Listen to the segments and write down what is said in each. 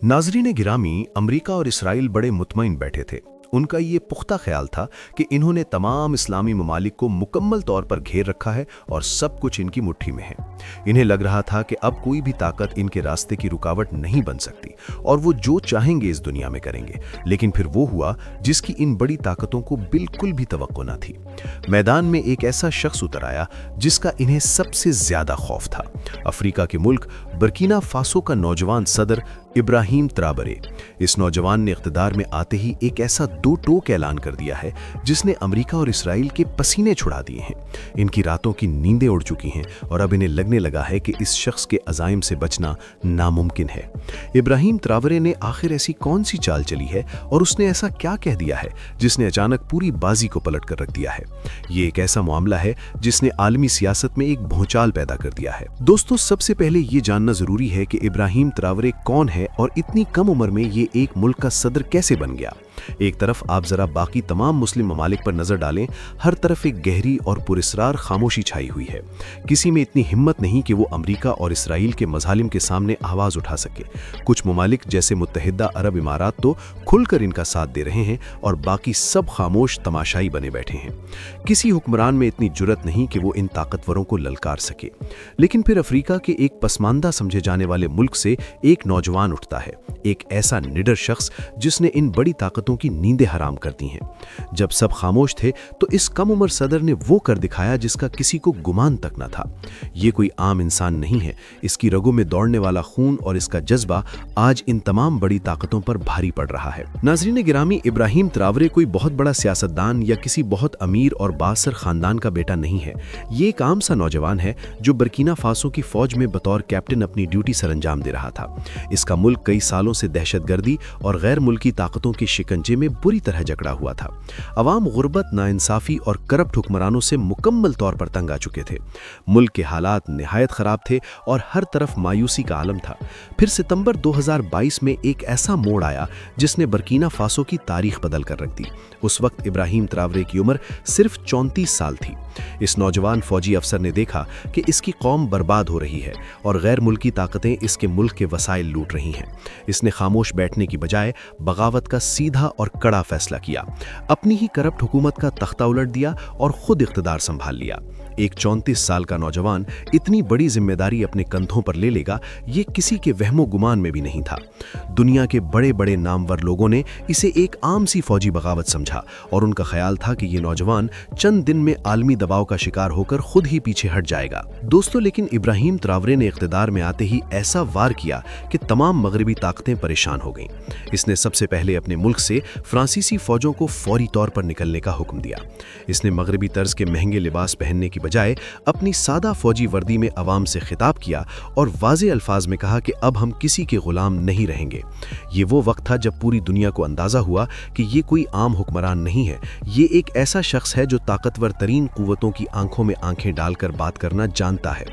नाज़रीन गिरामी, अमरीका और इसराइल बड़े मुतमईन बैठे थे। उनका ये पुख्ता ख्याल था कि इन्होंने तमाम इस्लामी ममालिक को मुकम्मल तौर पर घेर रखा है और सब कुछ इनकी मुट्ठी में है। इन्हें लग रहा था कि अब कोई भी ताकत इनके रास्ते की रुकावट नहीं बन सकती और वो जो चाहेंगे इस दुनिया में करेंगे। लेकिन फिर वो हुआ जिसकी इन बड़ी ताकतों को बिल्कुल भी तवक्को न थी। मैदान में एक ऐसा शख्स उतर आया जिसका इन्हें सबसे ज्यादा खौफ था। अफ्रीका के मुल्क बर्किना फासो का नौजवान सदर इब्राहिम त्राबरे। इस नौजवान ने इख्तिदार में आते ही एक ऐसा दो टोक ऐलान कर दिया है जिसने अमेरिका और इसराइल के पसीने छुड़ा दिए हैं। इनकी रातों की नींदें उड़ चुकी हैं और अब इन्हें लगने लगा है कि इस शख्स के अज़ाइम से बचना नामुमकिन है। इब्राहिम त्रावरे ने आखिर ऐसी कौन सी चाल चली है और उसने ऐसा क्या कह दिया है जिसने अचानक पूरी बाजी को पलट कर रख दिया है। ये एक ऐसा मामला है जिसने आलमी सियासत में एक भूचाल पैदा कर दिया है। दोस्तों, सबसे पहले ये जानना जरूरी है कि इब्राहिम त्रावरे कौन है और इतनी कम उम्र में ये एक मुल्क का सदर कैसे बन गया। एक तरफ आप जरा बाकी तमाम मुस्लिम ममालिक पर नजर डालें, हर तरफ एक गहरी और पुरस्रार खामोशी छाई हुई है। किसी में इतनी हिम्मत नहीं कि वो अमेरिका और इसराइल के मजालिम के सामने आवाज उठा सके। कुछ ममालिक जैसे मुत्तहिदा अरब इमारात तो खुलकर इनका साथ दे रहे हैं और बाकी सब खामोश तमाशाई बने बैठे हैं। किसी हुक्मरान में इतनी जुर्रत नहीं कि वो इन ताकतवरों को ललकार सके। लेकिन फिर अफ्रीका के एक पसमानदा समझे जाने वाले मुल्क से एक नौजवान उठता है, एक ऐसा निडर शख्स जिसने इन बड़ी ताकतों की नींदें हराम कर दी हैं। जब सब खामोश थे तो इस कम उम्र सदर ने वो कर दिखाया जिसका किसी को गुमान तक न था। ये कोई आम इंसान नहीं है। इसकी रगों में दौड़ने वाला खून और इसका जज्बा आज इन तमाम बड़ी ताकतों पर भारी पड़ रहा है। नाज़रीन गिरामी, इब्राहिम त्रावरे कोई बहुत बड़ा सियासतदान या किसी बहुत अमीर और बासर खानदान का बेटा नहीं है। ये एक आम सा नौजवान है जो बर्किना फासो की फौज में बतौर कैप्टन अपनी ड्यूटी सरंजाम दे रहा था। इसका मुल्क कई सालों से दहशतगर्दी और गैर मुल्की ताकतों के शिकंजे में बुरी तरह जकड़ा हुआ था। अवाम गुर्बत, नाइंसाफी और करप्ट हुक्मरानों से मुकम्मल तौर पर तंग आ चुके थे। मुल्क के हालात निहायत खराब थे और हर तरफ मायूसी का आलम था। फिर सितंबर 2022 में एक ऐसा मोड़ आया जिसने बर्किना फासो की तारीख बदल कर रख दी। उस वक्त इब्राहिम त्रावरे की उम्र सिर्फ 34 साल थी। इस नौजवान फौजी अफसर ने देखा कि इसकी कौम बर्बाद हो रही है और गैर मुल्की ताकतें इसके मुल्क के वसाइल लूट रही हैं। इसने खामोश बैठने की बजाय बगावत का सीधा और कड़ा फैसला किया। अपनी ही करप्ट हुकूमत का तख्ता उलट दिया और खुद इख्तिदार संभाल लिया। एक 34 साल का नौजवान इतनी बड़ी जिम्मेदारी अपने कंधों पर ले लेगा, ये किसी के वहमो गुमान में भी नहीं था। दुनिया के बड़े बड़े नामवर लोगों ने इसे एक आम सी फौजी बगावत समझा और उनका ख्याल था कि ये नौजवान चंद दिन में आलमी दबाव का शिकार होकर खुद ही पीछे हट जाएगा। दोस्तों, लेकिन इब्राहिम त्रावरे ने इख्तिदार में आते ही ऐसा वार किया कि तमाम मगरबी ताकतें परेशान हो गईं। इसने सबसे पहले अपने मुल्क से फ्रांसीसी फौजों को फौरी तौर पर निकलने का हुक्म दिया। इसने मगरबी तर्ज के महंगे लिबास पहनने की बजाय अपनी सादा फौजी वर्दी में अवाम से खिताब किया और वाज़े अल्फाज में कहा कि अब हम किसी के गुलाम नहीं रहेंगे। ये वो वक्त था जब पूरी दुनिया को अंदाजा हुआ कि ये कोई आम हुक्मरान नहीं है। ये एक ऐसा शख्स है जो ताकतवर तरीन कुव्वतों की आंखों में आंखें डालकर बात करना जानता है।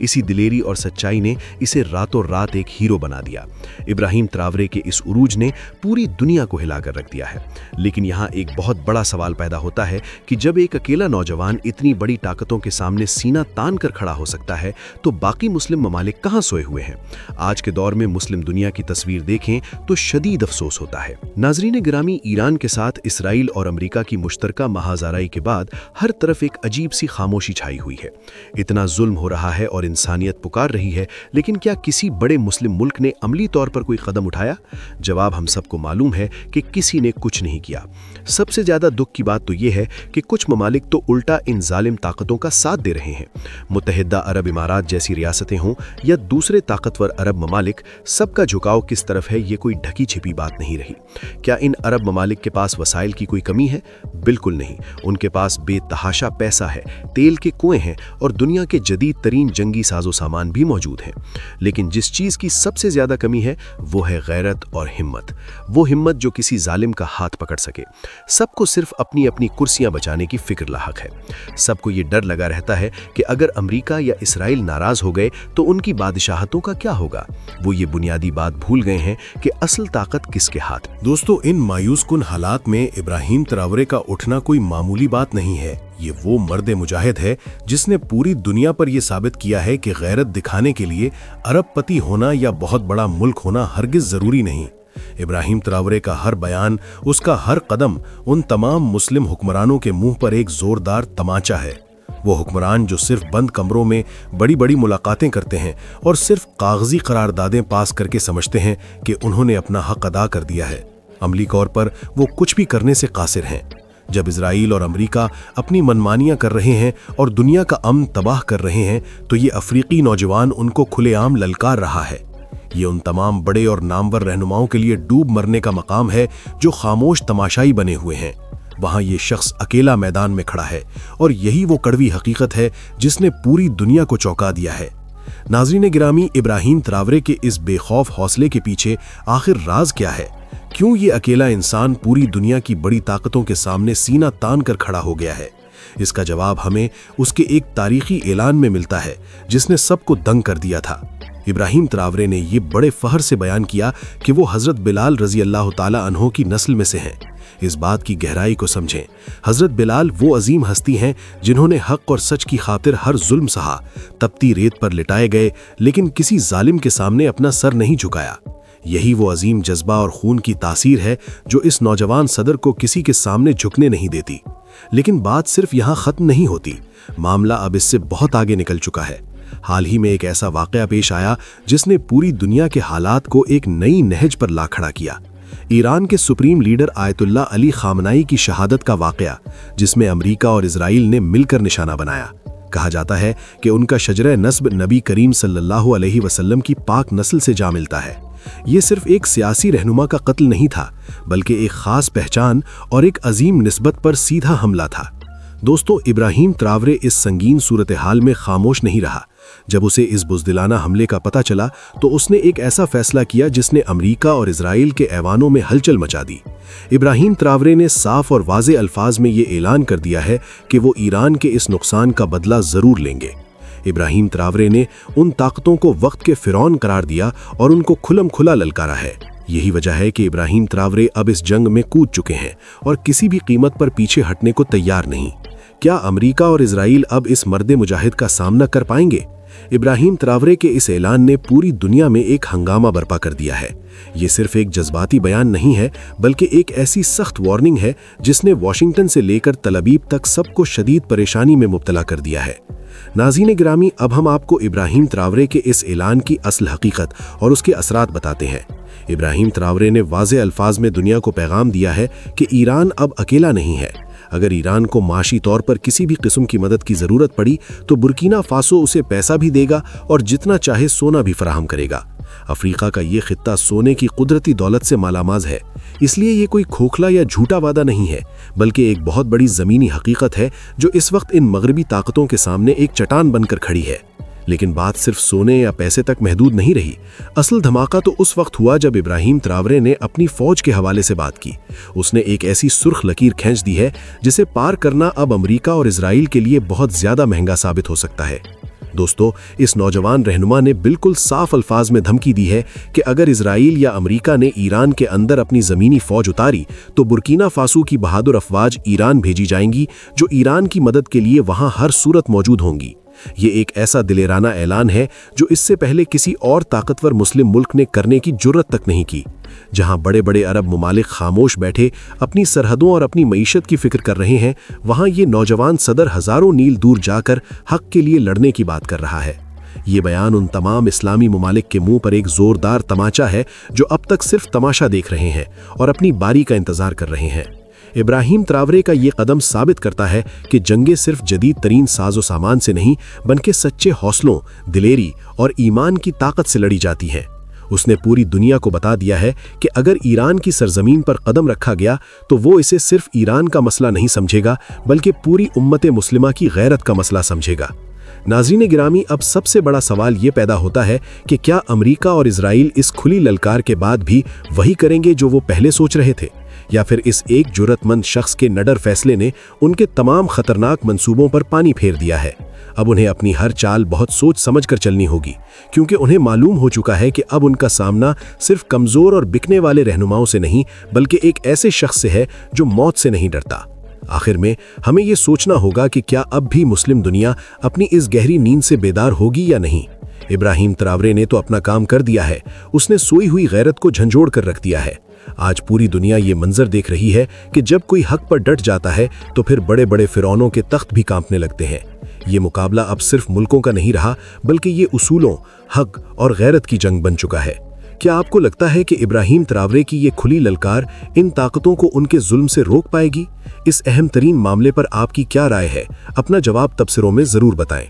इसी दिलेरी और सच्चाई ने इसे रातों रात एक हीरो बना दिया। इब्राहिम त्रावरे के इस उरूज ने पूरी दुनिया को हिलाकर रख दिया है। लेकिन यहाँ एक बहुत बड़ा सवाल पैदा होता है कि जब एक अकेला नौजवान इतनी बड़ी ताकतों के सामने सीना तान कर खड़ा हो सकता है तो बाकी मुस्लिम ममालिक कहां सोए हुए हैं। आज के दौर में मुस्लिम दुनिया की तस्वीर देखें तो शदीद अफसोस होता है। नाजरीन गिरामी, ईरान के साथ इसराइल और अमेरिका की मुश्तरका महाजाराई के बाद हर तरफ एक अजीब सी खामोशी छाई हुई है। इतना जुल्म हो रहा है और इंसानियत पुकार रही है, लेकिन क्या किसी बड़े मुस्लिम मुल्क ने अमली तौर पर कोई कदम उठाया? जवाब हम सबको मालूम है कि किसी ने कुछ नहीं किया। सबसे ज्यादा दुख की बात तो यह है कि कुछ ममालिक तो उल्टा इन जालिम ताकतों का साथ दे रहे हैं। मुत्तहिदा अरब इमारात जैसी रियासतें हों या दूसरे ताकतवर अरब ममालिक, सबका झुकाव किस तरफ है ये कोई ढकी छिपी बात नहीं रही। क्या इन अरब ममालिक के पास वसाइल की कोई कमी है? बिल्कुल नहीं। उनके पास बेतहाशा पैसा है, तेल के कुएं हैं और दुनिया के जदीद तरीन जंगी साजो सामान भी मौजूद हैं। लेकिन जिस चीज की सबसे ज्यादा कमी है वो है गैरत और हिम्मत। वो हिम्मत जो किसी जालिम का हाथ पकड़ सके। सबको सिर्फ अपनी अपनी कुर्सियां बचाने की फिक्र लाहक है। सबको ये डर लगा रहता है कि अगर अमेरिका या इसराइल नाराज हो गए तो उनकी बादशाहतों का क्या होगा। वो ये बुनियादी बात भूल गए हैं कि असल ताकत किसके हाथ। दोस्तों, इन मायूस कुन हालात में इब्राहिम ट्रावरे का उठना कोई मामूली बात नहीं है। ये वो मर्द मुजाहिद है जिसने पूरी दुनिया पर यह साबित किया है कि गैरत दिखाने के लिए अरबपति होना या बहुत बड़ा मुल्क होना हरगिज जरूरी नहीं। इब्राहिम ट्रावरे का हर बयान, उसका हर कदम उन तमाम मुस्लिम हुक्मरानों के मुंह पर एक जोरदार तमाचा है। वो हुक्मरान जो सिर्फ बंद कमरों में बड़ी बड़ी मुलाकातें करते हैं और सिर्फ कागजी करारदादें पास करके समझते हैं कि उन्होंने अपना हक अदा कर दिया है, अमली तौर पर वो कुछ भी करने से कासिर हैं। जब इजराइल और अमेरिका अपनी मनमानियां कर रहे हैं और दुनिया का अमन तबाह कर रहे हैं, तो ये अफ्रीकी नौजवान उनको खुलेआम ललकार रहा है। ये उन तमाम बड़े और नामवर रहनुमाओं के लिए डूब मरने का मकाम है जो खामोश तमाशाई बने हुए हैं। वहां ये शख्स अकेला मैदान में खड़ा है और यही वो कड़वी हकीकत है जिसने पूरी दुनिया को चौंका दिया है। नाज़रीन गिरामी, इब्राहिम ट्रावरे के इस बेखौफ हौसले के पीछे आखिर राज क्या है? क्यों ये अकेला इंसान पूरी दुनिया की बड़ी ताकतों के सामने सीना तान कर खड़ा हो गया है? इसका जवाब हमें उसके एक तारीखी ऐलान में मिलता है जिसने सबको दंग कर दिया था। इब्राहिम ट्रावरे ने ये बड़े फख्र से बयान किया कि वो हज़रत बिलाल रज़ी अल्लाह ताला अन्हो की नस्ल में से हैं। इस बात की गहराई को समझें। हज़रत बिलाल वो अजीम हस्ती हैं जिन्होंने हक और सच की खातिर हर जुल्म सहा, तपती रेत पर लिटाए गए लेकिन किसी जालिम के सामने अपना सर नहीं झुकाया। यही वो अजीम जज्बा और खून की तासीर है जो इस नौजवान सदर को किसी के सामने झुकने नहीं देती। लेकिन बात सिर्फ यहाँ ख़त्म नहीं होती, मामला अब इससे बहुत आगे निकल चुका है। हाल ही में एक ऐसा वाक़या पेश आया जिसने पूरी दुनिया के हालात को एक नई नहज पर ला खड़ा किया। ईरान के सुप्रीम लीडर आयतुल्लाह अली खामनाई की शहादत का वाक़या, जिसमें अमेरिका और इजराइल ने मिलकर निशाना बनाया। कहा जाता है कि उनका शजरे नस्ब नबी करीम सल्लल्लाहु अलैहि वसल्लम की पाक नस्ल से जा मिलता है। ये सिर्फ एक सियासी रहनुमा का कत्ल नहीं था, बल्कि एक खास पहचान और एक अजीम निस्बत पर सीधा हमला था। दोस्तों, इब्राहिम ट्रावरे इस संगीन सूरत हाल में खामोश नहीं रहा। जब उसे इस बुज़दिलाना हमले का पता चला तो उसने एक ऐसा फैसला किया जिसने अमेरिका और इजराइल के ऐवानों में हलचल मचा दी। इब्राहिम ट्रावरे ने साफ और वाज़े अल्फाज में ये ऐलान कर दिया है कि वो ईरान के इस नुकसान का बदला ज़रूर लेंगे। इब्राहिम ट्रावरे ने उन ताकतों को वक्त के फ़िरौन करार दिया और उनको खुलम खुला ललकारा है। यही वजह है कि इब्राहिम ट्रावरे अब इस जंग में कूद चुके हैं और किसी भी कीमत पर पीछे हटने को तैयार नहीं। क्या अमेरिका और इजराइल अब इस मर्द मुजाहिद का सामना कर पाएंगे? इब्राहिम ट्रावरे के इस ऐलान ने पूरी दुनिया में एक हंगामा बर्पा कर दिया है। ये सिर्फ एक जज्बाती बयान नहीं है, बल्कि एक ऐसी सख्त वार्निंग है जिसने वॉशिंगटन से लेकर तल अबीब तक सबको शदीद परेशानी में मुब्तला कर दिया है। नाज़रीन गिरामी, अब हम आपको इब्राहिम ट्रावरे के इस ऐलान की असल हकीकत और उसके असरात बताते हैं। इब्राहिम ट्रावरे ने वाज़े अल्फाज में दुनिया को पैगाम दिया है कि ईरान अब अकेला नहीं है। अगर ईरान को माशी तौर पर किसी भी किस्म की मदद की ज़रूरत पड़ी तो बुर्किना फासो उसे पैसा भी देगा और जितना चाहे सोना भी फराहम करेगा। अफ्रीका का ये खित्ता सोने की कुदरती दौलत से मालामाल है, इसलिए ये कोई खोखला या झूठा वादा नहीं है, बल्कि एक बहुत बड़ी ज़मीनी हकीकत है जो इस वक्त इन मगरबी ताकतों के सामने एक चट्टान बनकर खड़ी है। लेकिन बात सिर्फ सोने या पैसे तक महदूद नहीं रही। असल धमाका तो उस वक्त हुआ जब इब्राहिम ट्रावरे ने अपनी फौज के हवाले से बात की। उसने एक ऐसी सुर्ख लकीर खींच दी है जिसे पार करना अब अमेरिका और इजराइल के लिए बहुत ज्यादा महंगा साबित हो सकता है। दोस्तों, इस नौजवान रहनुमा ने बिल्कुल साफ अल्फाज में धमकी दी है कि अगर इजराइल या अमेरिका ने ईरान के अंदर अपनी ज़मीनी फौज उतारी तो बुर्किना फासो की बहादुर अफवाज ईरान भेजी जाएंगी जो ईरान की मदद के लिए वहां हर सूरत मौजूद होंगी। ये एक ऐसा दिलेराना ऐलान है जो इससे पहले किसी और ताकतवर मुस्लिम मुल्क ने करने की जुर्रत तक नहीं की। जहां बड़े बड़े अरब ममालिक खामोश बैठे अपनी सरहदों और अपनी मईशत की फिक्र कर रहे हैं, वहां ये नौजवान सदर हजारों मील दूर जाकर हक के लिए लड़ने की बात कर रहा है। ये बयान उन तमाम इस्लामी ममालिक के मुंह पर एक जोरदार तमाचा है जो अब तक सिर्फ तमाशा देख रहे हैं और अपनी बारी का इंतजार कर रहे हैं। इब्राहिम ट्रावरे का ये कदम साबित करता है कि जंगें सिर्फ जदीद तरीन साजो सामान से नहीं बल्कि सच्चे हौसलों, दिलेरी और ईमान की ताकत से लड़ी जाती हैं। उसने पूरी दुनिया को बता दिया है कि अगर ईरान की सरजमीन पर कदम रखा गया तो वो इसे सिर्फ ईरान का मसला नहीं समझेगा बल्कि पूरी उम्मत मुस्लिमा की गैरत का मसला समझेगा। नाज़रीन गिरामी, अब सबसे बड़ा सवाल ये पैदा होता है कि क्या अमेरिका और इजराइल इस खुली ललकार के बाद भी वही करेंगे जो वो पहले सोच रहे थे? या फिर इस एक जुर्रतमंद शख्स के निडर फैसले ने उनके तमाम खतरनाक मंसूबों पर पानी फेर दिया है। अब उन्हें अपनी हर चाल बहुत सोच समझकर चलनी होगी, क्योंकि उन्हें मालूम हो चुका है कि अब उनका सामना सिर्फ कमजोर और बिकने वाले रहनुमाओं से नहीं, बल्कि एक ऐसे शख्स से है जो मौत से नहीं डरता। आखिर में हमें ये सोचना होगा कि क्या अब भी मुस्लिम दुनिया अपनी इस गहरी नींद से बेदार होगी या नहीं। इब्राहिम ट्रावरे ने तो अपना काम कर दिया है, उसने सोई हुई गैरत को झंझोड़ कर रख दिया है। आज पूरी दुनिया ये मंजर देख रही है कि जब कोई हक पर डट जाता है तो फिर बड़े बड़े फिरौनों के तख्त भी कांपने लगते हैं। ये मुकाबला अब सिर्फ मुल्कों का नहीं रहा, बल्कि ये उसूलों, हक और गैरत की जंग बन चुका है। क्या आपको लगता है कि इब्राहिम ट्रावरे की ये खुली ललकार इन ताकतों को उनके जुल्म से रोक पाएगी? इस अहम तरीन मामले पर आपकी क्या राय है? अपना जवाब तबसरों में जरूर बताएं।